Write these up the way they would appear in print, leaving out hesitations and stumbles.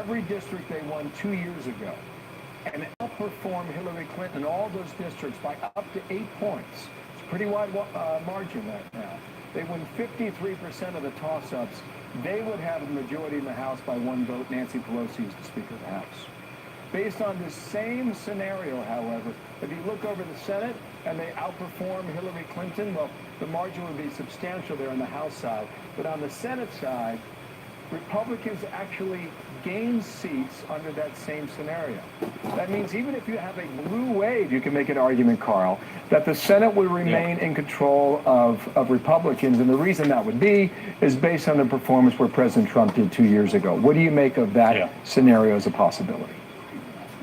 every district they won 2 years ago and outperformed Hillary Clinton in all those districts by up to 8 points. It's a pretty wide margin right now. They win 53% of the toss-ups. They would have a majority in the House by 1 vote. Nancy Pelosi is the Speaker of the House. Based on this same scenario, however, if you look over the Senate and they outperform Hillary Clinton, well, the margin would be substantial there on the House side. But on the Senate side, Republicans actually gain seats under that same scenario. That means even if you have a blue wave, you can make an argument, Carl, that the Senate would remain in control of Republicans. And the reason that would be is based on the performance where President Trump did 2 years ago. What do you make of that scenario as a possibility?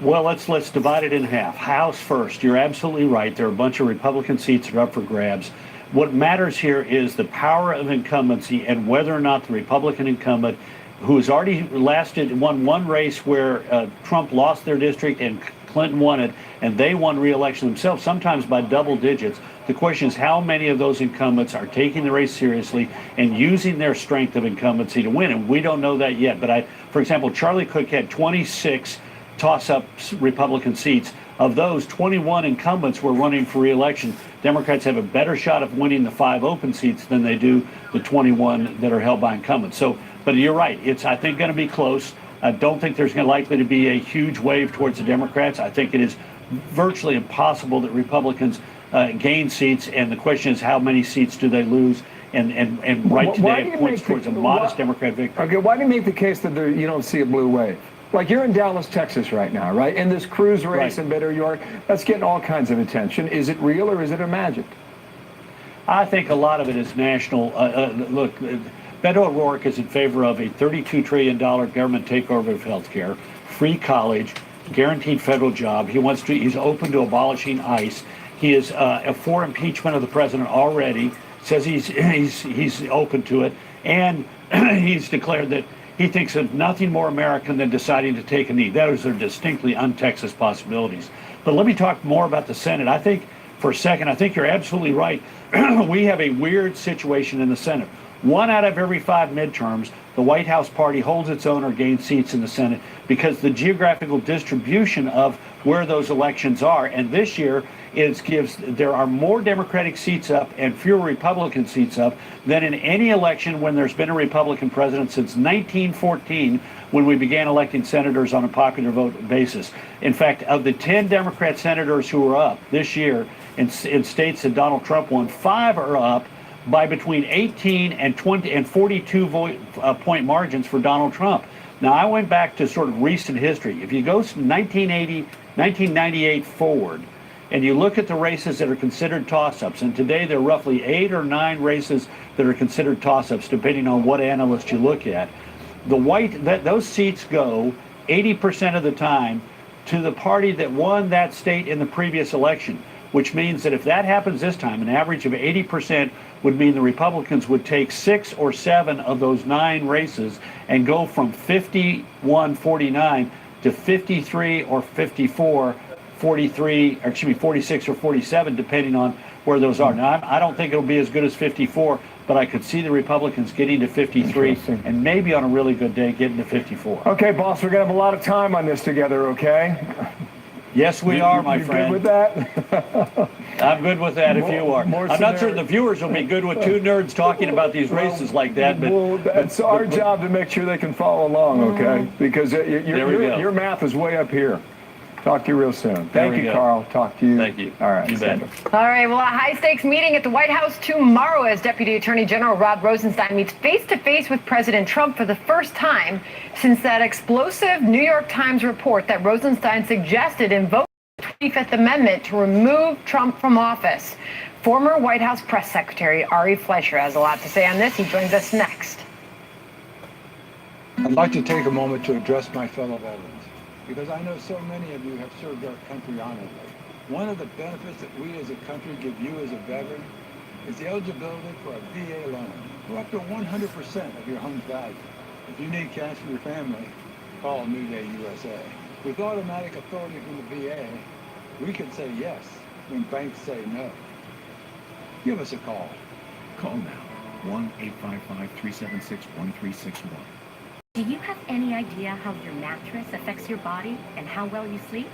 Well, let's divide it in half. House first. You're absolutely right. There are a bunch of Republican seats that are up for grabs. What matters here is the power of incumbency and whether or not the Republican incumbent, who has already won one race where Trump lost their district and Clinton won it, and they won re-election themselves, sometimes by double digits. The question is how many of those incumbents are taking the race seriously and using their strength of incumbency to win, and we don't know that yet. But for example, Charlie Cook had 26 toss-up Republican seats. Of those, 21 incumbents were running for re-election. Democrats have a better shot of winning the 5 open seats than they do the 21 that are held by incumbents. So, but you're right. It's, I think, going to be close. I don't think there's likely to be a huge wave towards the Democrats. I think it is virtually impossible that Republicans gain seats, and the question is how many seats do they lose? And right today it points towards a modest Democrat victory. Okay, why do you make the case that you don't see a blue wave? Like you're in Dallas, Texas right now, right? In this cruise race in Beto O'Rourke, that's getting all kinds of attention. Is it real or is it imagined? I think a lot of it is national. Look, Beto O'Rourke is in favor of a $32 trillion government takeover of health care, free college, guaranteed federal job. He's open to abolishing ICE. He is for impeachment of the president already, says he's open to it, and he's declared that he thinks of nothing more American than deciding to take a knee. Those are distinctly un-Texas possibilities. But let me talk more about the Senate. I think, for a second, I think you're absolutely right. We have a weird situation in the Senate. 1 out of every 5 midterms, the White House party holds its own or gains seats in the Senate because the geographical distribution of where those elections are. And this year, there are more Democratic seats up and fewer Republican seats up than in any election when there's been a Republican president since 1914, when we began electing senators on a popular vote basis. In fact, of the 10 Democrat senators who are up this year in states that Donald Trump won, 5 are up by between 18 and 20 and 42 point margins for Donald Trump. Now, I went back to sort of recent history. If you go from 1998 forward, and you look at the races that are considered toss-ups, and today there are roughly 8 or 9 races that are considered toss-ups, depending on what analyst you look at. Those seats go 80% of the time to the party that won that state in the previous election, which means that if that happens this time, an average of 80% would mean the Republicans would take 6 or 7 of those 9 races and go from 51-49 to 53 or 54. 46 or 47, depending on where those are. Now, I don't think it'll be as good as 54, but I could see the Republicans getting to 53 and maybe on a really good day getting to 54. Okay, boss, we're going to have a lot of time on this together, okay? Yes, we are, my friend. Good with that? I'm good with that if you are. I'm not sure the viewers will be good with 2 nerds talking about these races like that. But it's our job to make sure they can follow along, okay? Because your math is way up here. Talk to you real soon. Thank you, Carl. Talk to you. Thank you. All right. You bet. All right. Well, a high-stakes meeting at the White House tomorrow as Deputy Attorney General Rod Rosenstein meets face-to-face with President Trump for the first time since that explosive New York Times report that Rosenstein suggested invoking the 25th Amendment to remove Trump from office. Former White House Press Secretary Ari Fleischer has a lot to say on this. He joins us next. I'd like to take a moment to address my fellow veterans, because I know so many of you have served our country honorably. One of the benefits that we as a country give you as a veteran is the eligibility for a VA loan, for up to 100% of your home's value. If you need cash for your family, call New Day USA. With automatic authority from the VA, we can say yes when banks say no. Give us a call. Call now, 1-855-376-1361. Do you have any idea how your mattress affects your body and how well you sleep?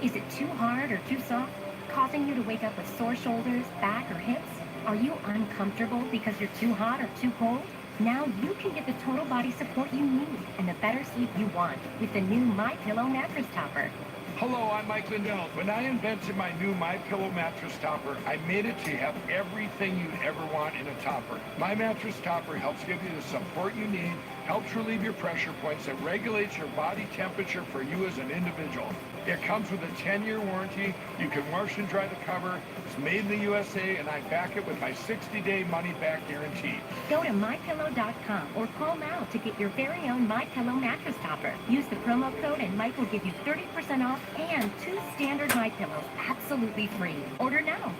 Is it too hard or too soft, causing you to wake up with sore shoulders, back, or hips? Are you uncomfortable because you're too hot or too cold? Now you can get the total body support you need and the better sleep you want with the new MyPillow mattress topper. Hello, I'm Mike Lindell. When I invented my new MyPillow mattress topper, I made it to have everything you'd ever want in a topper. My mattress topper helps give you the support you need, helps relieve your pressure points, and regulates your body temperature for you as an individual. It comes with a 10-year warranty. You can wash and dry the cover. It's made in the USA, and I back it with my 60-day money-back guarantee. Go to MyPillow.com or call now to get your very own MyPillow mattress topper. Use the promo code and Mike will give you 30% off and 2 standard MyPillows absolutely free. Order now.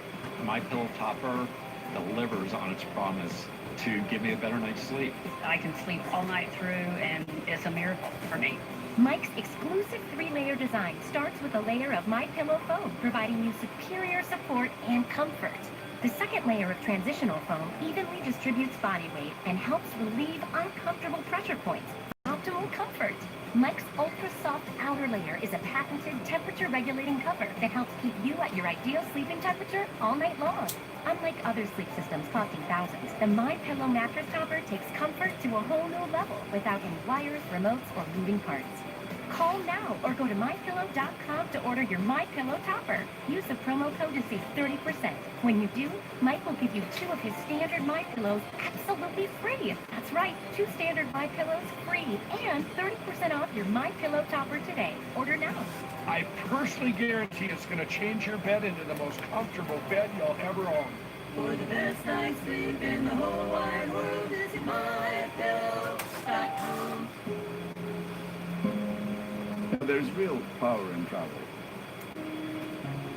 MyPillow topper delivers on its promise to give me a better night's sleep. I can sleep all night through, and it's a miracle for me. Mike's exclusive 3-layer design starts with a layer of MyPillow foam, providing you superior support and comfort. The second layer of transitional foam evenly distributes body weight and helps relieve uncomfortable pressure points for optimal comfort. Mike's ultra soft outer layer is a patented temperature regulating cover that helps keep you at your ideal sleeping temperature all night long. Unlike other sleep systems costing thousands, the MyPillow mattress topper takes comfort to a whole new level without any wires, remotes, or moving parts. Call now or go to MyPillow.com to order your MyPillow topper. Use the promo code to save 30%. When you do, Mike will give you 2 of his standard MyPillows absolutely free. That's right, 2 standard MyPillows free and 30% off your MyPillow topper today. Order now. I personally guarantee it's going to change your bed into the most comfortable bed you'll ever own. For the best night's sleep in the whole wide world, visit MyPillow.com. There's real power in travel.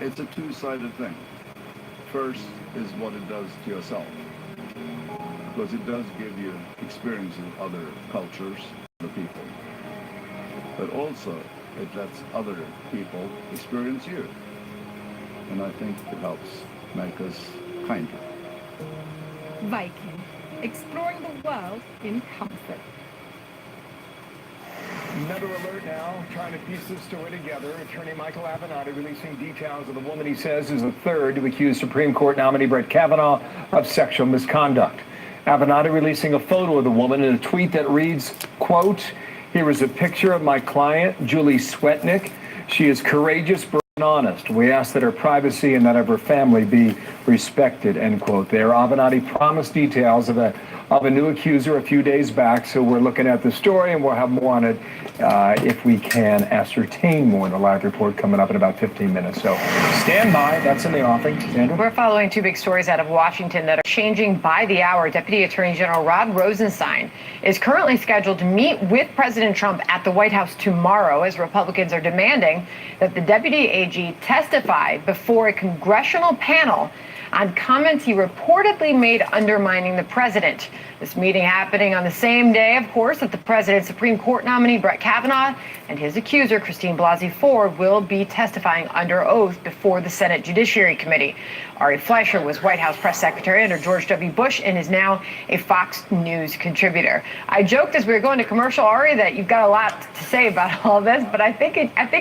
It's a two-sided thing. First is what it does to yourself, because it does give you experiences of other cultures, other people. But also, it lets other people experience you. And I think it helps make us kinder. Viking, exploring the world in comfort. Another alert now, trying to piece this story together. Attorney Michael Avenatti releasing details of the woman he says is the third to accuse Supreme Court nominee Brett Kavanaugh of sexual misconduct. Avenatti releasing a photo of the woman in a tweet that reads, quote, "Here is a picture of my client, Julie Swetnick. She is courageous, brave, and honest. We ask that her privacy and that of her family be respected," end quote. There, Avenatti promised details of a new accuser a few days back, so we're looking at the story and we'll have more on it if we can ascertain more in the live report coming up in about 15 minutes. So stand by. That's in the offing. Sandra? We're following 2 big stories out of Washington that are changing by the hour. Deputy Attorney General Rod Rosenstein is currently scheduled to meet with President Trump at the White House tomorrow as Republicans are demanding that the Deputy AG testify before a congressional panel on comments he reportedly made undermining the president. This meeting happening on the same day, of course, that the president's Supreme Court nominee Brett Kavanaugh and his accuser Christine Blasey Ford will be testifying under oath before the Senate Judiciary Committee. Ari Fleischer was White House press secretary under George W. Bush and is now a Fox News contributor. I joked as we were going to commercial, Ari, that you've got a lot to say about all this, but I think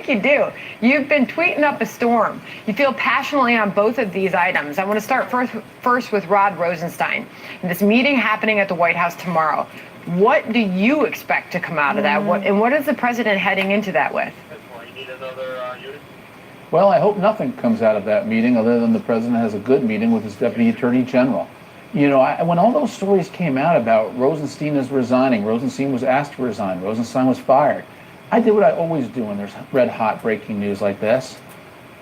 you do. You've been tweeting up a storm. You feel passionately on both of these items. I want to start first with Rod Rosenstein and this meeting happening at the White House tomorrow. What do you expect to come out of that? What is the president heading into that with? Well, I hope nothing comes out of that meeting other than the president has a good meeting with his deputy attorney general. You know, when all those stories came out about Rosenstein is resigning, Rosenstein was asked to resign, Rosenstein was fired, I did what I always do when there's red hot breaking news like this.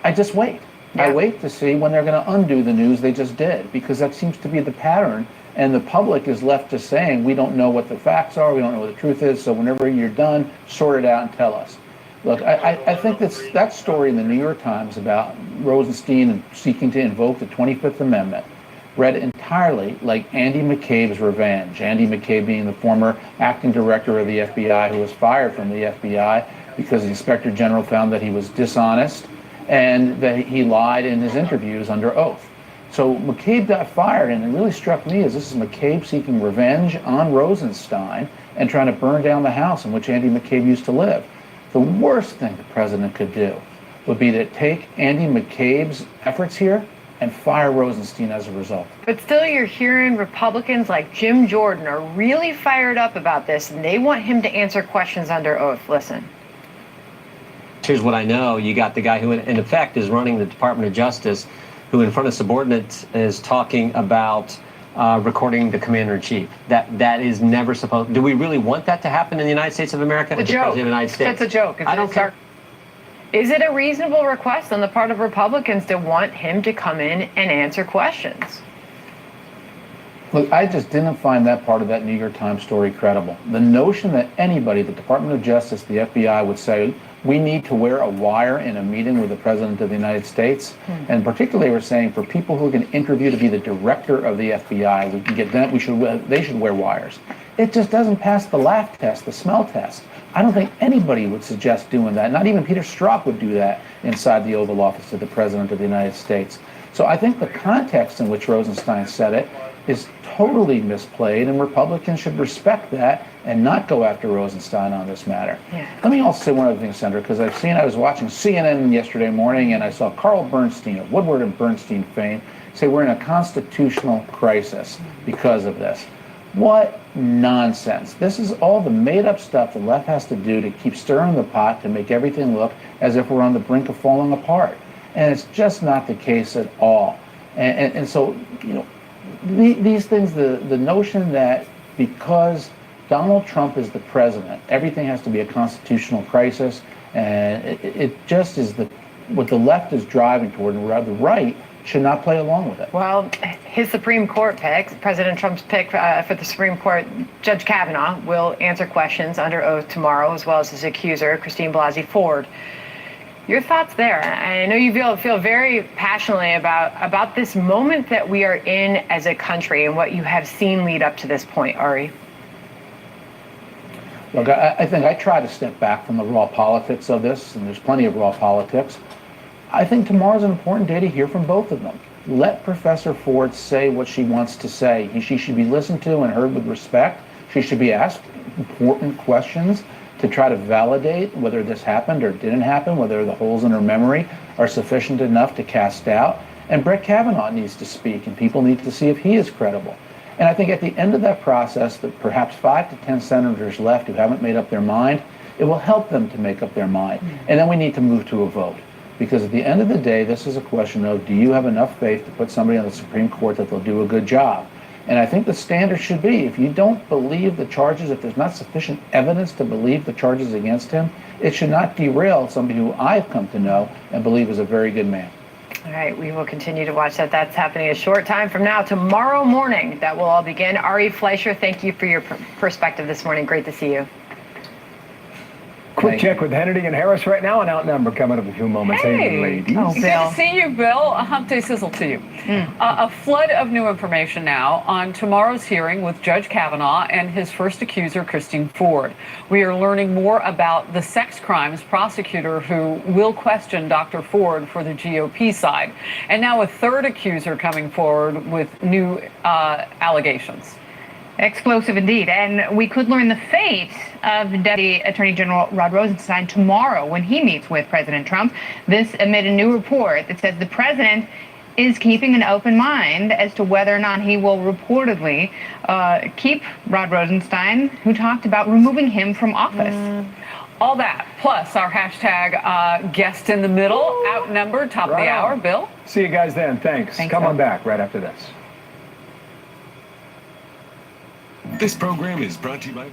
I just wait. Yeah. I wait to see when they're going to undo the news they just did, because that seems to be the pattern. And the public is left just saying, we don't know what the facts are, we don't know what the truth is, so whenever you're done, sort it out and tell us. Look, I think that story in the New York Times about Rosenstein and seeking to invoke the 25th Amendment read entirely like Andy McCabe's revenge. Andy McCabe being the former acting director of the FBI who was fired from the FBI because the Inspector General found that he was dishonest and that he lied in his interviews under oath. So McCabe got fired, and it really struck me as this is McCabe seeking revenge on Rosenstein and trying to burn down the house in which Andy McCabe used to live. The worst thing the president could do would be to take Andy McCabe's efforts here and fire Rosenstein as a result. But still, you're hearing Republicans like Jim Jordan are really fired up about this, and they want him to answer questions under oath. Listen. Here's what I know. You got the guy who, in effect, is running the Department of Justice, who in front of subordinates is talking about recording the commander-in-chief. That is never supposed. Do we really want that to happen in the United States of America? It's a joke. The United States. It's a joke. I don't care. Is it a reasonable request on the part of Republicans to want him to come in and answer questions? Look, I just didn't find that part of that New York Times story credible. The notion that anybody, the Department of Justice, the FBI, would say, we need to wear a wire in a meeting with the President of the United States, and particularly we're saying for people who are going to interview to be the director of the FBI, we can get them, they should wear wires. It just doesn't pass the laugh test, the smell test. I don't think anybody would suggest doing that. Not even Peter Strzok would do that inside the Oval Office of the President of the United States. So I think the context in which Rosenstein said it is totally misplayed, and Republicans should respect that and not go after Rosenstein on this matter. Yeah. Let me also say one other thing, Senator, because I was watching CNN yesterday morning, and I saw Carl Bernstein of Woodward and Bernstein fame say we're in a constitutional crisis because of this. What nonsense. This is all the made-up stuff the left has to do to keep stirring the pot to make everything look as if we're on the brink of falling apart. And it's just not the case at all. And so, you know, these things, the notion that because Donald Trump is the president, everything has to be a constitutional crisis, and it just is what the left is driving toward, and the right should not play along with it. Well, his Supreme Court pick, President Trump's pick for the Supreme Court, Judge Kavanaugh, will answer questions under oath tomorrow, as well as his accuser, Christine Blasey Ford. Your thoughts there? I know you feel very passionately about this moment that we are in as a country and what you have seen lead up to this point, Ari. Look, I think I try to step back from the raw politics of this, and there's plenty of raw politics. I think tomorrow's an important day to hear from both of them. Let Professor Ford say what she wants to say. She should be listened to and heard with respect. She should be asked important questions to try to validate whether this happened or didn't happen, whether the holes in her memory are sufficient enough to cast doubt. And Brett Kavanaugh needs to speak, and people need to see if he is credible. And I think at the end of that process, that perhaps 5 to 10 senators left who haven't made up their mind, it will help them to make up their mind. And then we need to move to a vote. Because at the end of the day, this is a question of, do you have enough faith to put somebody on the Supreme Court that they'll do a good job? And I think the standard should be, if you don't believe the charges, if there's not sufficient evidence to believe the charges against him, it should not derail somebody who I've come to know and believe is a very good man. All right, we will continue to watch that. That's happening a short time from now. Tomorrow morning, that will all begin. Ari Fleischer, thank you for your perspective this morning. Great to see you. Quick check with Hannity and Harris right now, and Outnumber coming up in a few moments. Hey, ladies. Good to see you, Bill. A hump day sizzle to you. A flood of new information now on tomorrow's hearing with Judge Kavanaugh and his first accuser, Christine Ford. We are learning more about the sex crimes prosecutor who will question Dr. Ford for the GOP side. And now a third accuser coming forward with new allegations. Explosive indeed. And we could learn the fate of Deputy Attorney General Rod Rosenstein tomorrow when he meets with President Trump. This amid a new report that says the president is keeping an open mind as to whether or not he will reportedly keep Rod Rosenstein, who talked about removing him from office. All that, plus our hashtag guest in the middle, Outnumbered, top of the hour. Bill? See you guys then. Thanks. Come on back right after this. This program is brought to you by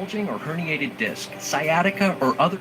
bulging or herniated disc, sciatica, or other.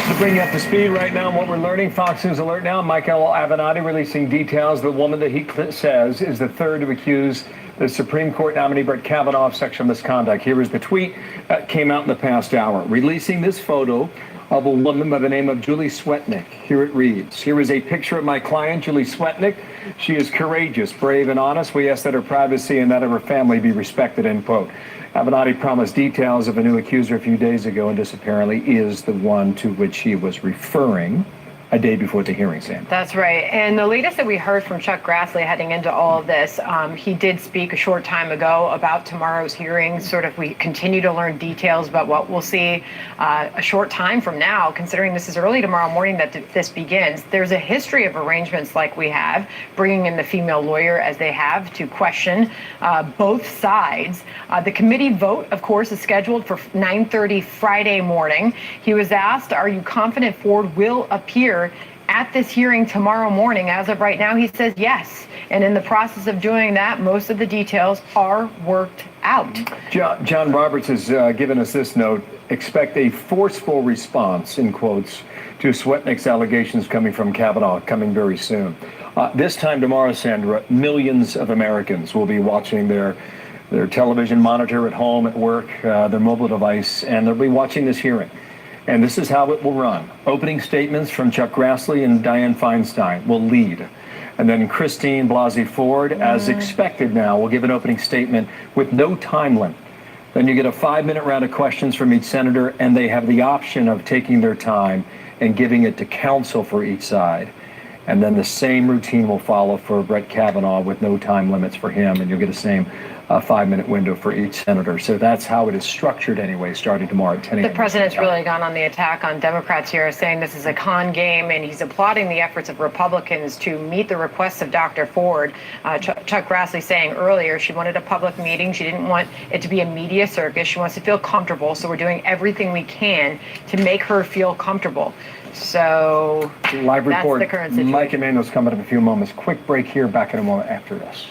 To bring you up to speed right now on what we're learning, Fox News Alert now, Michael Avenatti releasing details. The woman that he says is the third to accuse the Supreme Court nominee Brett Kavanaugh of sexual misconduct. Here is the tweet that came out in the past hour, releasing this photo of a woman by the name of Julie Swetnick. Here it reads, here is a picture of my client, Julie Swetnick. She is courageous, brave, and honest. We ask that her privacy and that of her family be respected, end quote. Avenatti promised details of a new accuser a few days ago, and this apparently is the one to which he was referring a day before the hearing, Sam. That's right. And the latest that we heard from Chuck Grassley heading into all of this, he did speak a short time ago about tomorrow's hearing. Sort of we continue to learn details about what we'll see a short time from now, considering this is early tomorrow morning that this begins. There's a history of arrangements like we have, bringing in the female lawyer as they have to question both sides. The committee vote, of course, is scheduled for 9:30 Friday morning. He was asked, are you confident Ford will appear at this hearing tomorrow morning? As of right now, he says yes. And in the process of doing that, most of the details are worked out. John Roberts has given us this note. Expect a forceful response, in quotes, to Swetnick's allegations coming from Kavanaugh coming very soon. This time tomorrow, Sandra, millions of Americans will be watching their television monitor at home, at work, their mobile device, and they'll be watching this hearing. And this is how it will run. Opening statements from Chuck Grassley and Dianne Feinstein will lead. And then Christine Blasey Ford, as expected now, will give an opening statement with no time limit. Then you get a 5-minute round of questions from each senator, and they have the option of taking their time and giving it to counsel for each side. And then the same routine will follow for Brett Kavanaugh with no time limits for him, and you'll get the same 5-minute window for each senator. So that's how it is structured anyway, starting tomorrow at 10 a.m. The president's really gone on the attack on Democrats here, saying this is a con game, and he's applauding the efforts of Republicans to meet the requests of Dr. Ford. Chuck Grassley saying earlier she wanted a public meeting. She didn't want it to be a media circus. She wants to feel comfortable, so we're doing everything we can to make her feel comfortable. So Live report. That's the current situation. Mike Emanuel's coming up in a few moments. Quick break here. Back in a moment after this.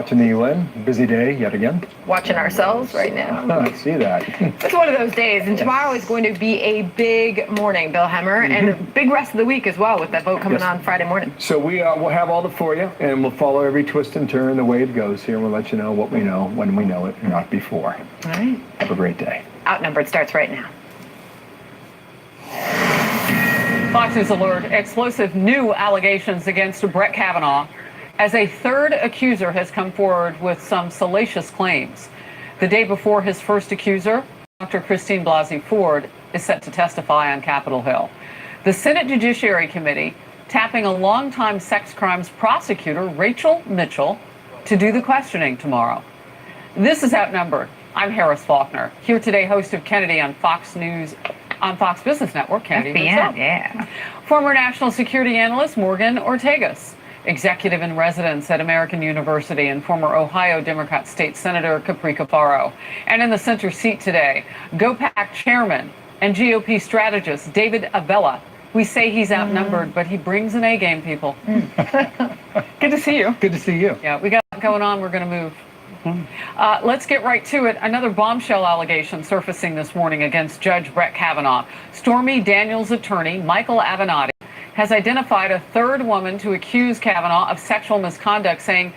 watching the UN. Busy day yet again. Watching ourselves right now. I see that. It's one of those days, and tomorrow is going to be a big morning, Bill Hemmer, and a big rest of the week as well with that vote coming on Friday morning. So we'll have all that for you, and we'll follow every twist and turn the way it goes here, and we'll let you know what we know when we know it, not before. All right. Have a great day. Outnumbered starts right now. Fox News Alert, explosive new allegations against Brett Kavanaugh as a third accuser has come forward with some salacious claims. The day before his first accuser, Dr. Christine Blasey Ford, is set to testify on Capitol Hill. The Senate Judiciary Committee tapping a longtime sex crimes prosecutor, Rachel Mitchell, to do the questioning tomorrow. This is Outnumbered. I'm Harris Faulkner, here today, host of Kennedy on Fox News, on Fox Business Network. Kennedy himself. Yeah. Former national security analyst Morgan Ortagus, executive in residence at American University, and former Ohio Democrat State Senator Capri Cafaro. And in the center seat today, GOPAC chairman and GOP strategist David Avella. We say he's outnumbered, but he brings an A game, people. Good to see you. Good to see you. Yeah, we got going on. We're going to move. Let's get right to it. Another bombshell allegation surfacing this morning against Judge Brett Kavanaugh. Stormy Daniels' attorney, Michael Avenatti, has identified a third woman to accuse Kavanaugh of sexual misconduct, saying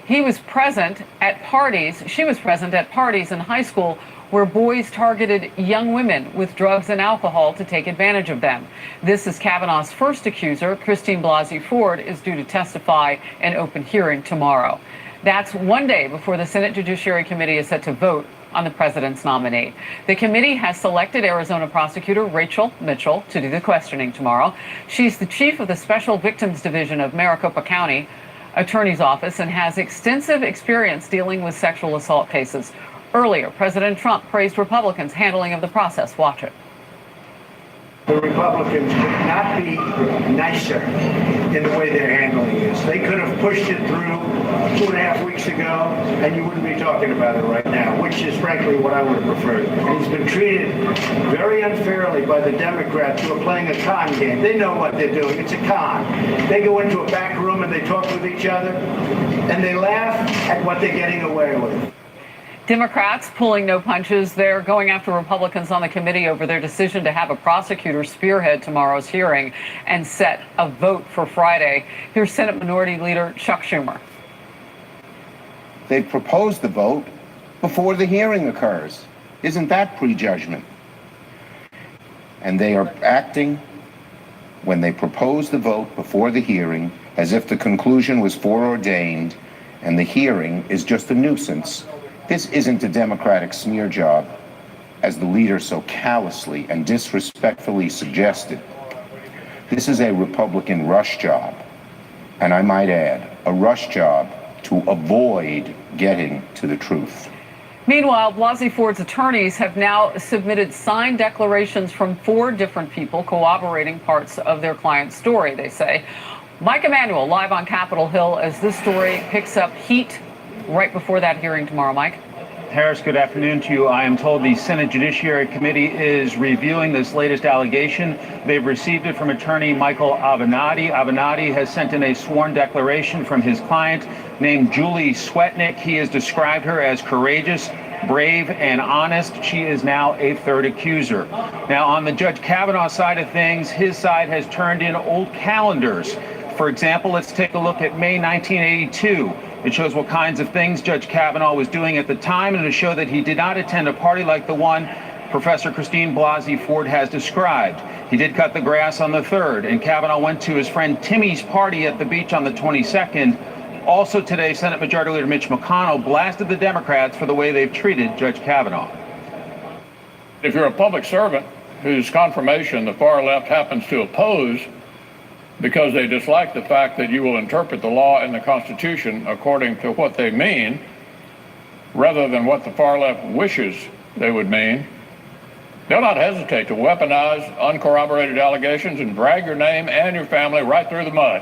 she was present at parties in high school where boys targeted young women with drugs and alcohol to take advantage of them. This is Kavanaugh's first accuser. Christine Blasey Ford is due to testify in open hearing tomorrow. That's one day before the Senate Judiciary Committee is set to vote on the president's nominee. The committee has selected Arizona prosecutor Rachel Mitchell to do the questioning tomorrow. She's the chief of the Special Victims Division of Maricopa County Attorney's Office and has extensive experience dealing with sexual assault cases. Earlier, President Trump praised Republicans' handling of the process. Watch it. The Republicans could not be nicer in the way they're handling this. They could have pushed it through 2.5 weeks ago, and you wouldn't be talking about it right now, which is frankly what I would have preferred. And he's been treated very unfairly by the Democrats who are playing a con game. They know what they're doing. It's a con. They go into a back room and they talk with each other, and they laugh at what they're getting away with. Democrats pulling no punches. They're going after Republicans on the committee over their decision to have a prosecutor spearhead tomorrow's hearing and set a vote for Friday. Here's Senate Minority Leader Chuck Schumer. They've proposed the vote before the hearing occurs. Isn't that prejudgment? And they are acting when they propose the vote before the hearing as if the conclusion was foreordained and the hearing is just a nuisance. This isn't a Democratic smear job, as the leader so callously and disrespectfully suggested. This is a Republican rush job, and I might add, a rush job to avoid getting to the truth. Meanwhile, Blasey Ford's attorneys have now submitted signed declarations from 4 different people corroborating parts of their client's story, they say. Mike Emanuel live on Capitol Hill as this story picks up heat right before that hearing tomorrow. Mike? Harris, good afternoon to you. I am told the Senate Judiciary Committee is reviewing this latest allegation. They've received it from attorney Michael Avenatti. Avenatti has sent in a sworn declaration from his client named Julie Swetnick. He has described her as courageous, brave, and honest. She is now a third accuser. Now, on the Judge Kavanaugh side of things, his side has turned in old calendars. For example, let's take a look at May 1982. It shows what kinds of things Judge Kavanaugh was doing at the time, and to show that he did not attend a party like the one Professor Christine Blasey Ford has described. He did cut the grass on the 3rd, and Kavanaugh went to his friend Timmy's party at the beach on the 22nd. Also today, Senate Majority Leader Mitch McConnell blasted the Democrats for the way they've treated Judge Kavanaugh. If you're a public servant whose confirmation the far left happens to oppose, because they dislike the fact that you will interpret the law and the Constitution according to what they mean, rather than what the far left wishes they would mean, they'll not hesitate to weaponize uncorroborated allegations and drag your name and your family right through the mud.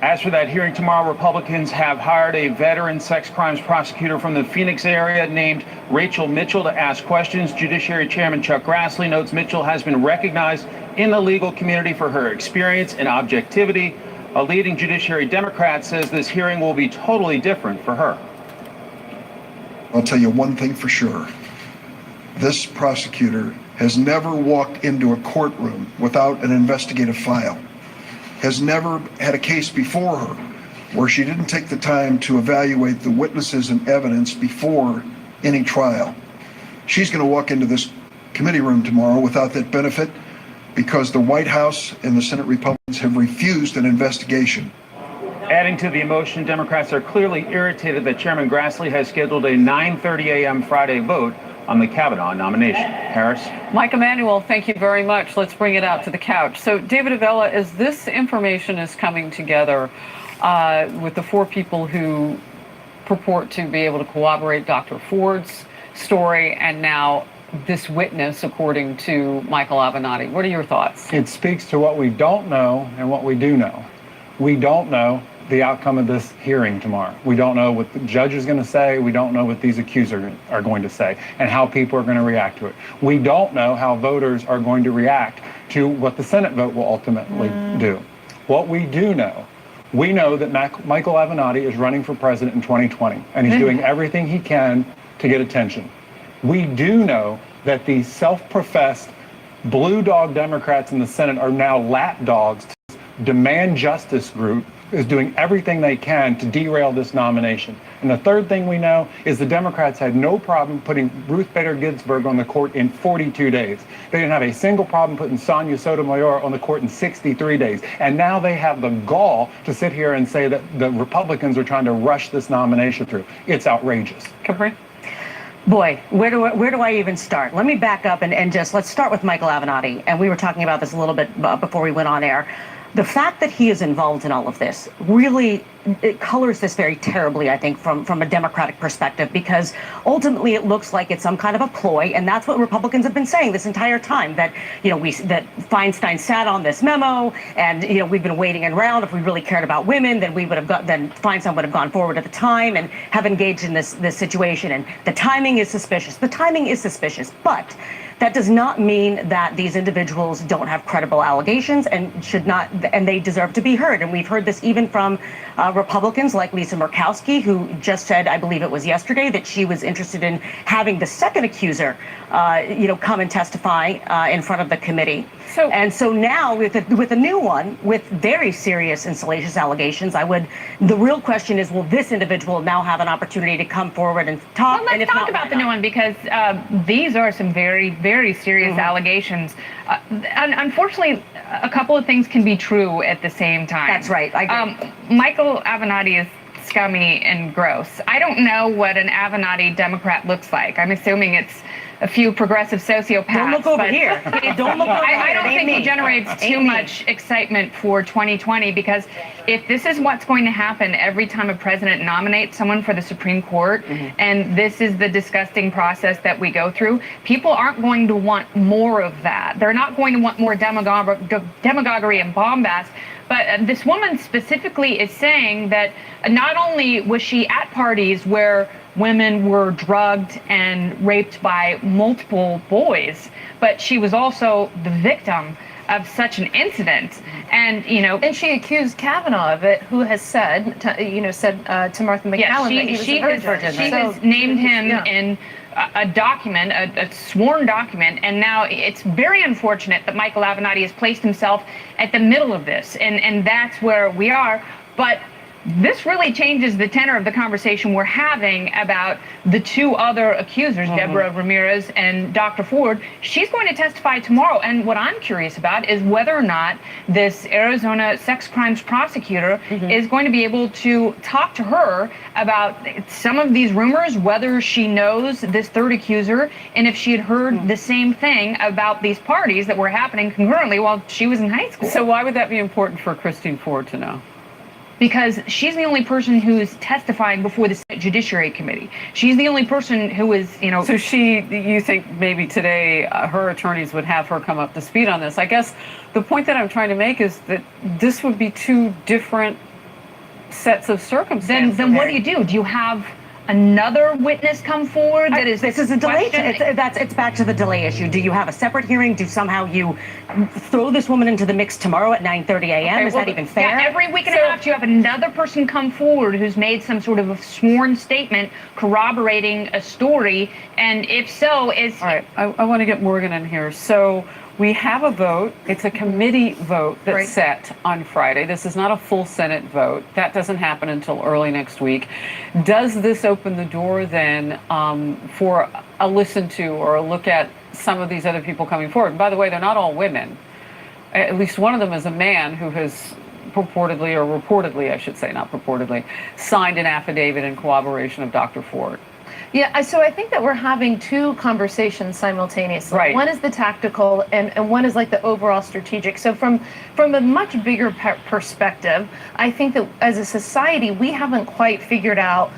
As for that hearing tomorrow, Republicans have hired a veteran sex crimes prosecutor from the Phoenix area named Rachel Mitchell to ask questions. Judiciary Chairman Chuck Grassley notes Mitchell has been recognized in the legal community for her experience and objectivity. A leading Judiciary Democrat says this hearing will be totally different for her. I'll tell you one thing for sure. This prosecutor has never walked into a courtroom without an investigative file, has never had a case before her where she didn't take the time to evaluate the witnesses and evidence before any trial. She's going to walk into this committee room tomorrow without that benefit because the White House and the Senate Republicans have refused an investigation. Adding to the emotion, Democrats are clearly irritated that Chairman Grassley has scheduled a 9:30 a.m. Friday vote on the Kavanaugh nomination. Harris? Mike Emanuel, thank you very much. Let's bring it out to the couch. So, David Avella, as this information is coming together with the 4 people who purport to be able to corroborate Dr. Ford's story and now this witness, according to Michael Avenatti, what are your thoughts? It speaks to what we don't know and what we do know. We don't know the outcome of this hearing tomorrow. We don't know what the judge is going to say. We don't know what these accusers are going to say and how people are going to react to it. We don't know how voters are going to react to what the Senate vote will ultimately do. What we do know, we know that Michael Avenatti is running for president in 2020, and he's doing everything he can to get attention. We do know that the self-professed blue dog Democrats in the Senate are now lapdogs to this demand justice group is doing everything they can to derail this nomination. And the third thing we know is the Democrats had no problem putting Ruth Bader Ginsburg on the court in 42 days. They didn't have a single problem putting Sonia Sotomayor on the court in 63 days. And now they have the gall to sit here and say that the Republicans are trying to rush this nomination through. It's outrageous. Capri? Boy, where do I even start? Let me back up and just let's start with Michael Avenatti. And we were talking about this a little bit before we went on air. The fact that he is involved in all of this really it colors this very terribly, I think, from a Democratic perspective, because ultimately it looks like it's some kind of a ploy, and that's what Republicans have been saying this entire time, that that Feinstein sat on this memo, and we've been waiting around. If we really cared about women, then then Feinstein would have gone forward at the time and have engaged in this situation. And the timing is suspicious. The timing is suspicious, but that does not mean that these individuals don't have credible allegations and they deserve to be heard. And we've heard this even from Republicans like Lisa Murkowski, who just said, I believe it was yesterday, that she was interested in having the second accuser, come and testify in front of the committee. So now with a new one with very serious and salacious allegations, the real question is, will this individual now have an opportunity to come forward and talk? Well, let's talk about the new one, because these are some very, very serious allegations. Unfortunately, a couple of things can be true at the same time. That's right. I agree. Michael Avenatti is scummy and gross. I don't know what an Avenatti Democrat looks like. I'm assuming it's a few progressive sociopaths. Don't look over here. Don't look over here. I don't think he generates too much excitement for 2020, because if this is what's going to happen every time a president nominates someone for the Supreme Court, and this is the disgusting process that we go through, people aren't going to want more of that. They're not going to want more demagoguery and bombast. But this woman specifically is saying that not only was she at parties where women were drugged and raped by multiple boys, but she was also the victim of such an incident. And and she accused Kavanaugh of it, who has said to Martha McCallum that he was a virgin. She has named him in a document, a sworn document, and now it's very unfortunate that Michael Avenatti has placed himself at the middle of this, and that's where we are. But this really changes the tenor of the conversation we're having about the two other accusers, Deborah Ramirez and Dr. Ford. She's going to testify tomorrow, and what I'm curious about is whether or not this Arizona sex crimes prosecutor is going to be able to talk to her about some of these rumors, whether she knows this third accuser, and if she had heard the same thing about these parties that were happening concurrently while she was in high school. So why would that be important for Christine Ford to know? Because she's the only person who's testifying before the Senate Judiciary Committee. She's the only person who is, So you think maybe today her attorneys would have her come up to speed on this? I guess the point that I'm trying to make is that this would be two different sets of circumstances. Then what do you do? Do you have another witness come forward that is This is a delay. questioning? It's back to the delay issue. Do you have a separate hearing? Do somehow you throw this woman into the mix tomorrow at 9:30 a.m.? Is that even fair? Yeah, every week and a half you have another person come forward who's made some sort of a sworn statement corroborating a story, and if so, is... All right, I want to get Morgan in here. So we have a vote. It's a committee vote that's Right. set on Friday. This is not a full Senate vote. That doesn't happen until early next week. Does this open the door then for a listen to or a look at some of these other people coming forward? And by the way, they're not all women. At least one of them is a man who has purportedly, or reportedly, I should say, not purportedly, signed an affidavit in corroboration of Dr. Ford. Yeah, so I think that we're having two conversations simultaneously. Right. One is the tactical, and one is like the overall strategic. So from a much bigger perspective, I think that as a society, we haven't quite figured out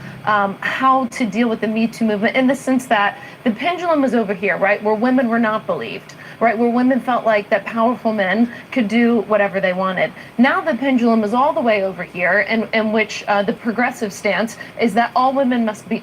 how to deal with the Me Too movement, in the sense that the pendulum was over here, right, where women were not believed, right, where women felt like that powerful men could do whatever they wanted. Now the pendulum is all the way over here, in which the progressive stance is that all women must be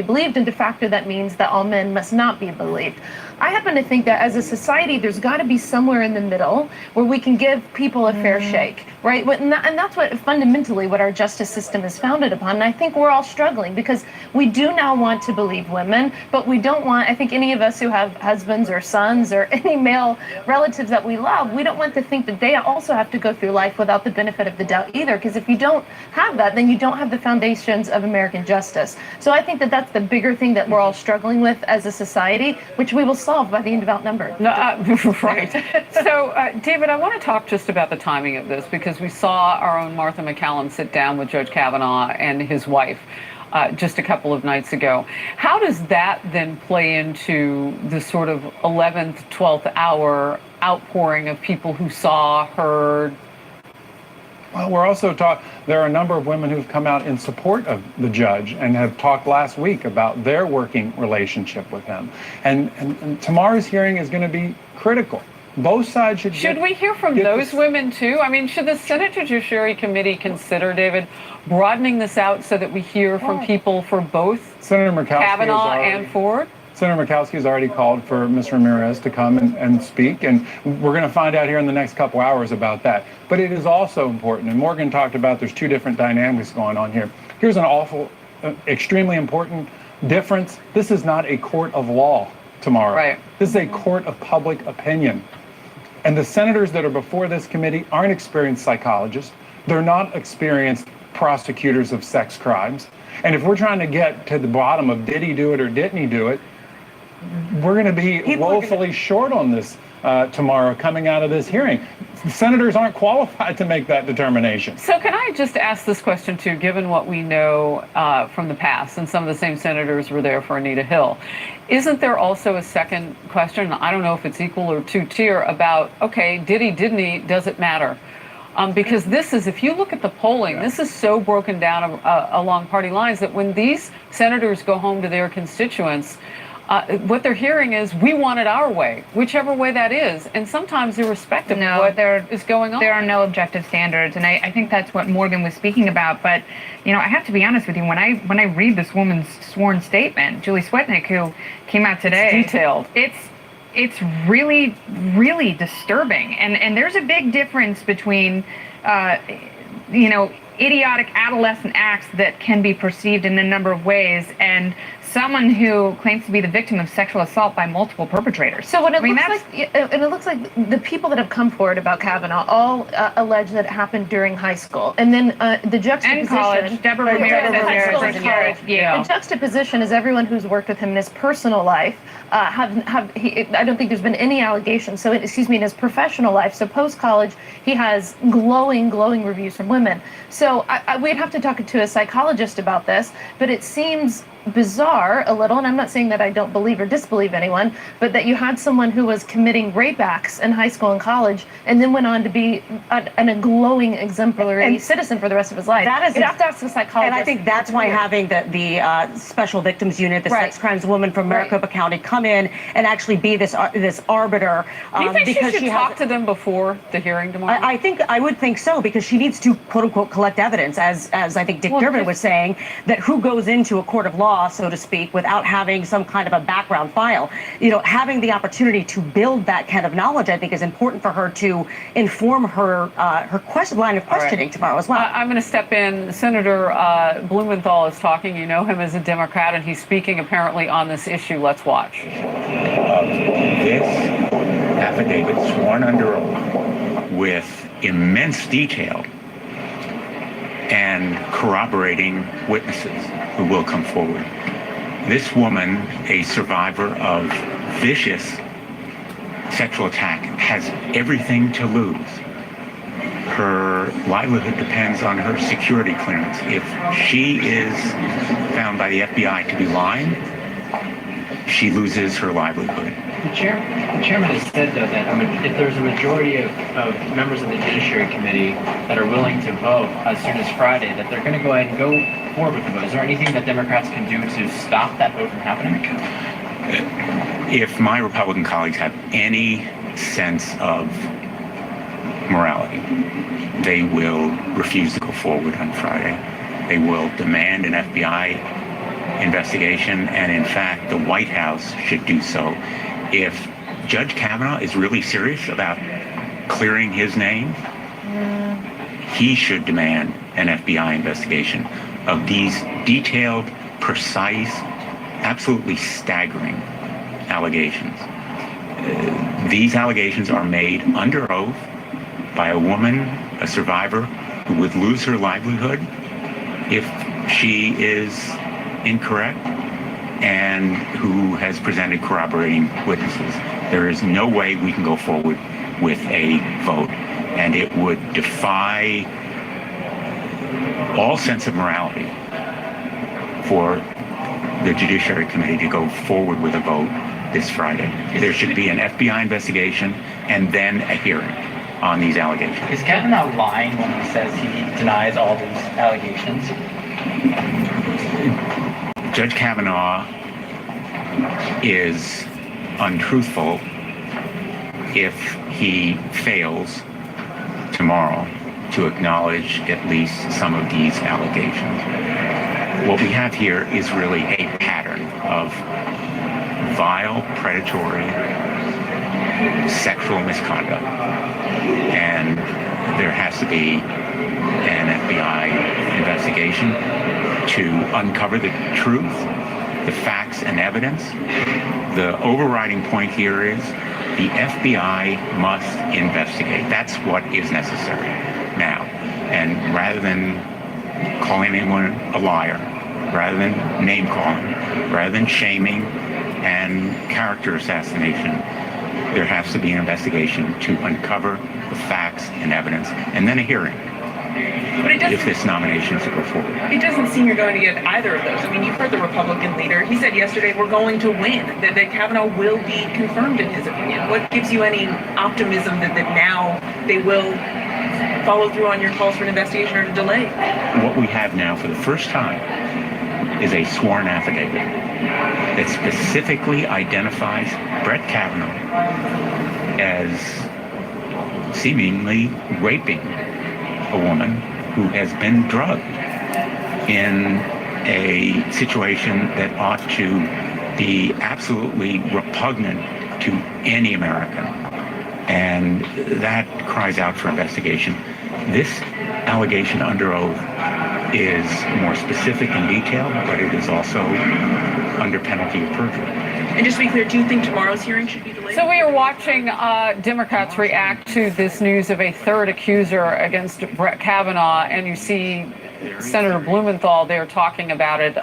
believed, and de facto that means that all men must not be believed. I happen to think that as a society, there's got to be somewhere in the middle where we can give people a fair shake, right? And that's what fundamentally what our justice system is founded upon. And I think we're all struggling because we do now want to believe women, but we don't want, I think any of us who have husbands or sons or any male relatives that we love, we don't want to think that they also have to go through life without the benefit of the doubt either. Because if you don't have that, then you don't have the foundations of American justice. So I think that that's the bigger thing that we're all struggling with as a society, which we will solve by the end of outnumbered. No, right. So, David, I want to talk just about the timing of this, because we saw our own Martha McCallum sit down with Judge Kavanaugh and his wife just a couple of nights ago. How does that then play into the sort of 11th, 12th hour outpouring of people who saw, heard? Well, we're also there are a number of women who've come out in support of the judge and have talked last week about their working relationship with him. And tomorrow's hearing is going to be critical. Both sides Should we hear from those women too? I mean, should the Senate Judiciary Committee consider, David, broadening this out so that we hear from people for both Senator Murkowski Kavanaugh and Ford? Senator Murkowski has already called for Ms. Ramirez to come and speak, and we're going to find out here in the next couple hours about that. But it is also important, and Morgan talked about there's two different dynamics going on here. Here's an extremely important difference. This is not a court of law tomorrow. Right. This is a court of public opinion. And the senators that are before this committee aren't experienced psychologists. They're not experienced prosecutors of sex crimes. And if we're trying to get to the bottom of did he do it or didn't he do it, we're going to be woefully short on this tomorrow coming out of this hearing. Senators aren't qualified to make that determination. So can I just ask this question too, given what we know from the past, and some of the same senators were there for Anita Hill, isn't there also a second question, I don't know if it's equal or two-tier, about, okay, did he, didn't he, does it matter? Because this is, if you look at the polling, this is so broken down along party lines that when these senators go home to their constituents, what they're hearing is, we want it our way, whichever way that is, and sometimes irrespective of what is going on. There are no objective standards, and I think that's what Morgan was speaking about. But, you know, I have to be honest with you, when I read this woman's sworn statement, Julie Swetnick, who came out today, it's detailed. It's really, really disturbing, and there's a big difference between, idiotic adolescent acts that can be perceived in a number of ways, and someone who claims to be the victim of sexual assault by multiple perpetrators. So what it looks like the people that have come forward about Kavanaugh all allege that it happened during high school, and then the juxtaposition. And college. Deborah Ramirez in college. Yeah. The juxtaposition is everyone who's worked with him in his personal life. I don't think there's been any allegations. So, in his professional life. So post college, he has glowing reviews from women. So we'd have to talk to a psychologist about this. But it seems bizarre a little, and I'm not saying that I don't believe or disbelieve anyone, but that you had someone who was committing rape acts in high school and college and then went on to be a glowing exemplary citizen for the rest of his life. That is, you'd have to ask a psychologist. And I think that's why having the Special Victims Unit, the sex crimes woman from Maricopa County, come in and actually be this arbiter. Do you think because she should talk to them before the hearing tomorrow? I would think so, because she needs to quote unquote collect evidence, as I think Dick Durbin was saying, that who goes into a court of law, so to speak, without having some kind of a background file. You know, having the opportunity to build that kind of knowledge, I think, is important for her to inform her line of questioning tomorrow as well. I'm going to step in. Senator Blumenthal is talking. You know him as a Democrat, and he's speaking apparently on this issue. Let's watch. This affidavit sworn under oath with immense detail and corroborating witnesses who will come forward. This woman, a survivor of vicious sexual attack, has everything to lose. Her livelihood depends on her security clearance. If she is found by the FBI to be lying, she loses her livelihood. The chairman has said, though, that if there's a majority of members of the Judiciary Committee that are willing to vote as soon as Friday, that they're going to go ahead and go forward with the vote. Is there anything that Democrats can do to stop that vote from happening? If my Republican colleagues have any sense of morality, they will refuse to go forward on Friday. They will demand an FBI investigation, and in fact, the White House should do so. If Judge Kavanaugh is really serious about clearing his name, he should demand an FBI investigation of these detailed, precise, absolutely staggering allegations. These allegations are made under oath by a woman, a survivor, who would lose her livelihood if she is incorrect, and who has presented corroborating witnesses. There is no way we can go forward with a vote, and it would defy all sense of morality for the Judiciary Committee to go forward with a vote this Friday. There should be an FBI investigation and then a hearing on these allegations. Is Kavanaugh lying when he says he denies all these allegations? Judge Kavanaugh is untruthful if he fails tomorrow to acknowledge at least some of these allegations. What we have here is really a pattern of vile, predatory, sexual misconduct. And there has to be an FBI investigation to uncover the truth, the facts and evidence. The overriding point here is the FBI must investigate. That's what is necessary now. And rather than calling anyone a liar, rather than name calling, rather than shaming and character assassination, there has to be an investigation to uncover the facts and evidence, and then a hearing. But if this nomination is to go forward. It doesn't seem you're going to get either of those. I mean, you've heard the Republican leader. He said yesterday, we're going to win, that Kavanaugh will be confirmed in his opinion. What gives you any optimism that now they will follow through on your calls for an investigation or to delay? What we have now for the first time is a sworn affidavit that specifically identifies Brett Kavanaugh as seemingly raping a woman who has been drugged in a situation that ought to be absolutely repugnant to any American. And that cries out for investigation. This allegation under oath is more specific in detail, but it is also under penalty of perjury. And just to be clear, do you think tomorrow's hearing should be delayed? So we are watching Democrats react to this news of a third accuser against Brett Kavanaugh, and you see Senator Blumenthal there talking about it.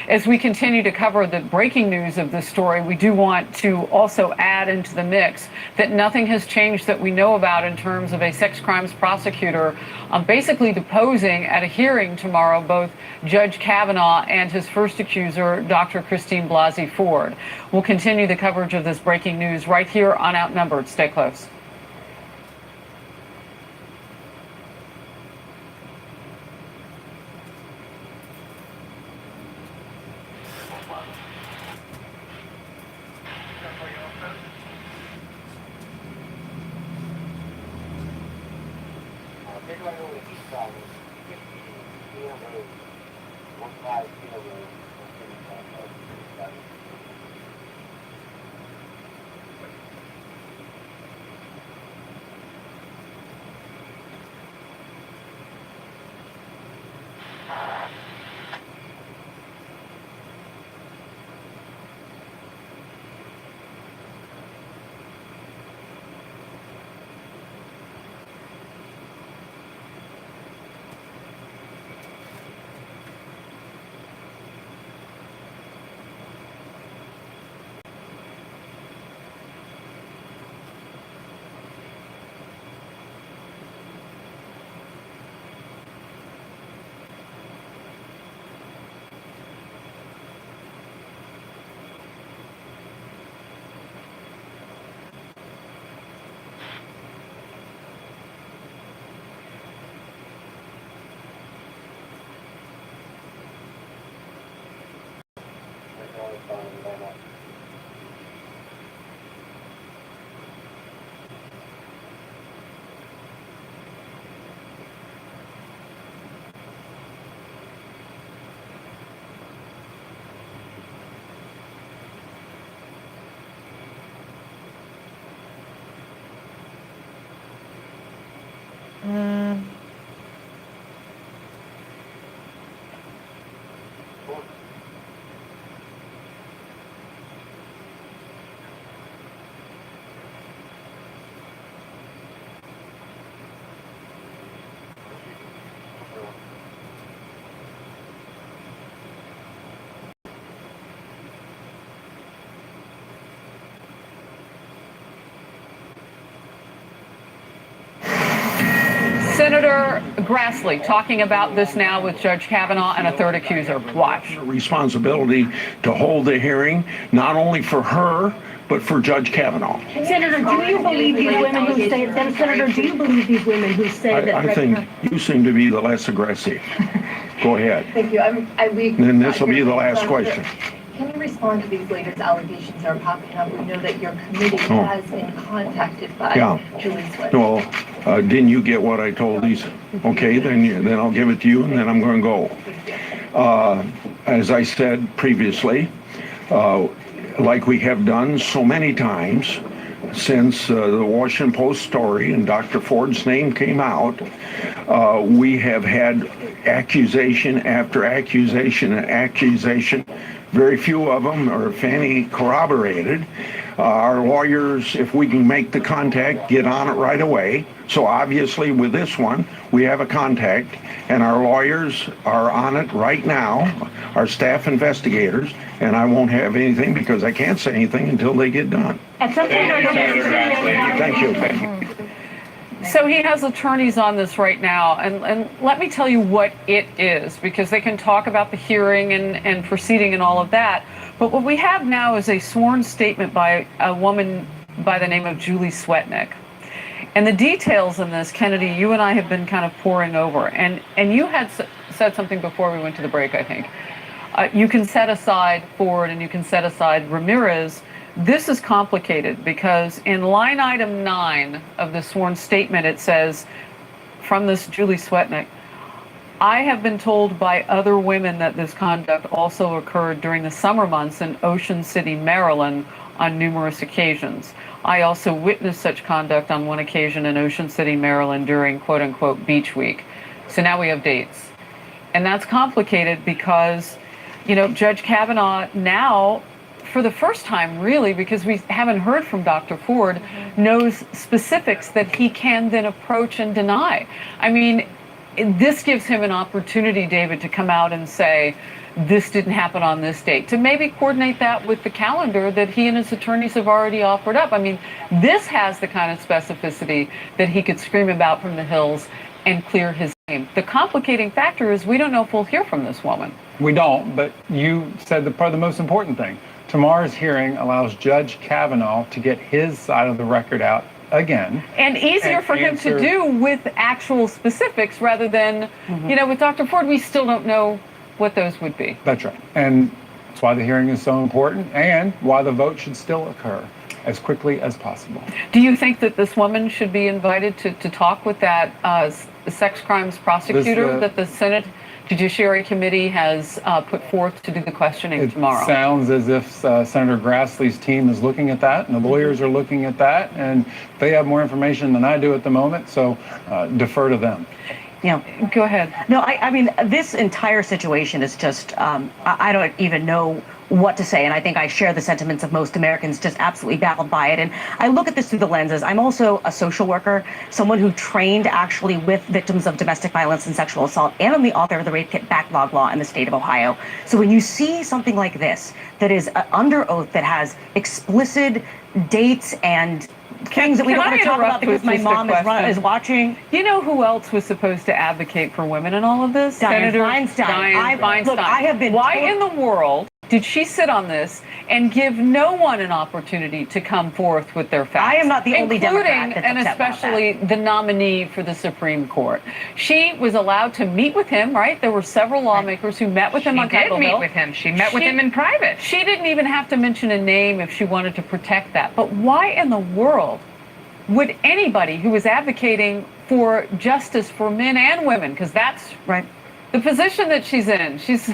As we continue to cover the breaking news of this story, we do want to also add into the mix that nothing has changed that we know about in terms of a sex crimes prosecutor basically deposing at a hearing tomorrow both Judge Kavanaugh and his first accuser, Dr. Christine Blasey Ford. We'll continue the coverage of this breaking news right here on Outnumbered. Stay close. Senator Grassley talking about this now with Judge Kavanaugh and a third accuser. Watch. Responsibility to hold the hearing, not only for her, but for Judge Kavanaugh. Senator, do you believe these women who say, Senator, do you believe these women who say that? I think you seem to be the less aggressive. Go ahead. Thank you. Then this will be the last question. Can you respond to these latest allegations that are popping up? We know that your committee has been contacted by Julie Swift. Well, didn't you get what I told these? Okay, then I'll give it to you, and then I'm going to go. As I said previously, like we have done so many times since the Washington Post story and Dr. Ford's name came out, we have had accusation after accusation and accusation. Very few of them are, if any, corroborated. Our lawyers, if we can make the contact, get on it right away. So obviously with this one, we have a contact, and our lawyers are on it right now, our staff investigators, and I won't have anything because I can't say anything until they get done. At some point, Thank you. So he has attorneys on this right now, and let me tell you what it is, because they can talk about the hearing and proceeding and all of that. But what we have now is a sworn statement by a woman by the name of Julie Swetnick. And the details in this, Kennedy, you and I have been kind of poring over. And you had said something before we went to the break, I think. You can set aside Ford and you can set aside Ramirez. This is complicated because in line item 9 of the sworn statement, it says, from this Julie Swetnick, I have been told by other women that this conduct also occurred during the summer months in Ocean City, Maryland, on numerous occasions. I also witnessed such conduct on one occasion in Ocean City, Maryland during quote unquote beach week. So now we have dates. And that's complicated because, you know, Judge Kavanaugh now, for the first time really, because we haven't heard from Dr. Ford, knows specifics that he can then approach and deny. I mean, this gives him an opportunity, David, to come out and say, this didn't happen on this date, to maybe coordinate that with the calendar that he and his attorneys have already offered up. I mean, this has the kind of specificity that he could scream about from the hills and clear his name. The complicating factor is we don't know if we'll hear from this woman. We don't, but you said probably the most important thing. Tomorrow's hearing allows Judge Kavanaugh to get his side of the record out again. And easier for him to do with actual specifics rather than, with Dr. Ford, we still don't know what those would be. That's right. And that's why the hearing is so important and why the vote should still occur as quickly as possible. Do you think that this woman should be invited to talk with that sex crimes prosecutor that the Senate Judiciary Committee has put forth to do the questioning tomorrow? It sounds as if Senator Grassley's team is looking at that, and the lawyers are looking at that, and they have more information than I do at the moment, so defer to them. Go ahead. No, I mean, this entire situation is just, I don't even know what to say. And I think I share the sentiments of most Americans, just absolutely baffled by it. And I look at this through the lenses. I'm also a social worker, someone who trained actually with victims of domestic violence and sexual assault, and I'm the author of the Rape Kit Backlog Law in the state of Ohio. So when you see something like this, that is under oath, that has explicit dates and things that we don't want to talk about because my mom is watching. You know who else was supposed to advocate for women in all of this? Senator Feinstein. Look, I have been. Why in the world did she sit on this and give no one an opportunity to come forth with their facts? I am not the only Democrat that's and upset about especially the nominee for the Supreme Court. She was allowed to meet with him, right? There were several lawmakers who met with him on Capitol Hill. She did meet with him. She met with him in private. She didn't even have to mention a name if she wanted to protect that. But why in the world would anybody who is advocating for justice for men and women, because that's right, the position that she's in. She's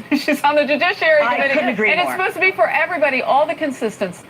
on the Judiciary Committee. I couldn't agree and more. It's supposed to be for everybody, all the constituents,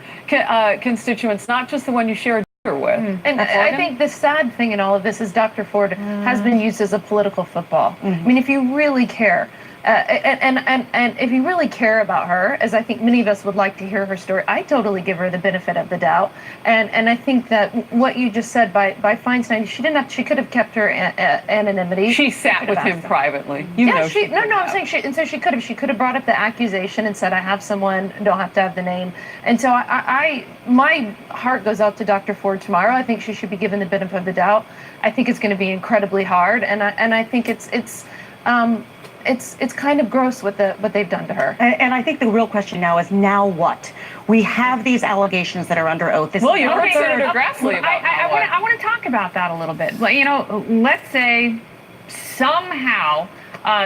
not just the one you share a gender with. And I think the sad thing in all of this is Dr. Ford has been used as a political football. I mean, if you really care, and if you really care about her, as I think many of us would like to hear her story, I totally give her the benefit of the doubt. And I think that what you just said by Feinstein, she could have kept her anonymity. She sat with him privately. I'm saying she could have brought up the accusation and said, I have someone, don't have to have the name. And so my heart goes out to Dr. Ford tomorrow. I think she should be given the benefit of the doubt. I think it's going to be incredibly hard, and I think it's kind of gross what they've done to her. And I think the real question now is, now what? We have these allegations that are under oath. Well, you heard Senator Grassley about I want to talk about that a little bit. Let's say somehow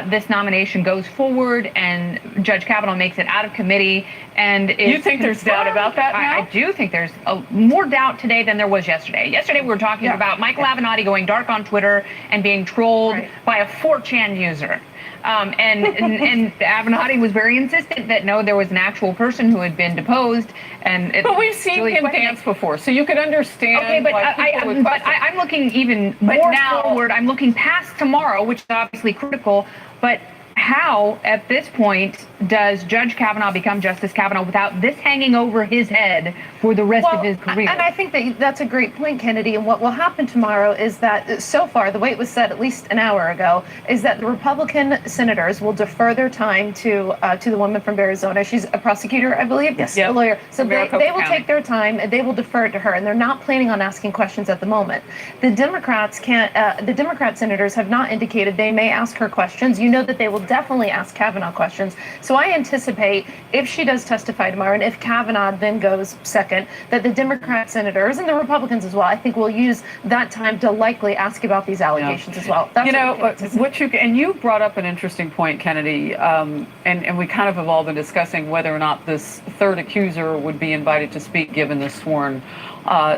this nomination goes forward and Judge Kavanaugh makes it out of committee. And you think there's doubt about that now? I do think there's more doubt today than there was yesterday. Yesterday we were talking about Michael Avenatti going dark on Twitter and being trolled by a 4chan user. And Avenatti was very insistent that no, there was an actual person who had been deposed. But we've seen him dance before, so you could understand. Okay, but I'm looking even more forward. I'm looking past tomorrow, which is obviously critical. But how, at this point, does Judge Kavanaugh become Justice Kavanaugh without this hanging over his head for the rest of his career? And I think that's a great point, Kennedy. And what will happen tomorrow is that, so far, the way it was said at least an hour ago, is that the Republican senators will defer their time to the woman from Arizona. She's a prosecutor, I believe. Yes. A lawyer. So they will County. take their time and they will defer it to her. And they're not planning on asking questions at the moment. The Democrats the Democrat senators have not indicated they may ask her questions. You know that they will definitely ask Kavanaugh questions. So I anticipate, if she does testify tomorrow, and if Kavanaugh then goes second, that the Democrat senators and the Republicans as well, I think, will use that time to likely ask about these allegations as well. That's and you brought up an interesting point, Kennedy, and we kind of have all been discussing whether or not this third accuser would be invited to speak given the sworn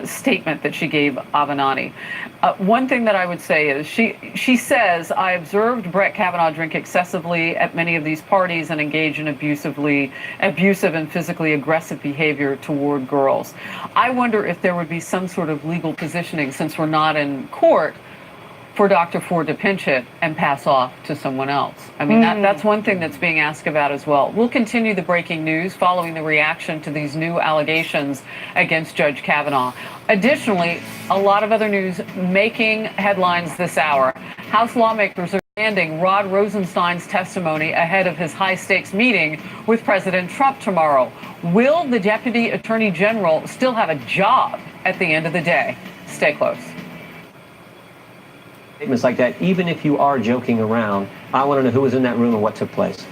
statement that she gave Avenatti. One thing that I would say is she says, I observed Brett Kavanaugh drink excessively at many of these parties and engage in abusive and physically aggressive behavior toward girls. I wonder if there would be some sort of legal positioning, since we're not in court, for Dr. Ford to pinch it and pass off to someone else. I mean, that's one thing that's being asked about as well. We'll continue the breaking news following the reaction to these new allegations against Judge Kavanaugh. Additionally, a lot of other news making headlines this hour. House lawmakers are Demanding Rod Rosenstein's testimony ahead of his high-stakes meeting with President Trump tomorrow. Will the Deputy Attorney General still have a job at the end of the day? Stay close. Statements like that, even if you are joking around, I want to know who was in that room and what took place.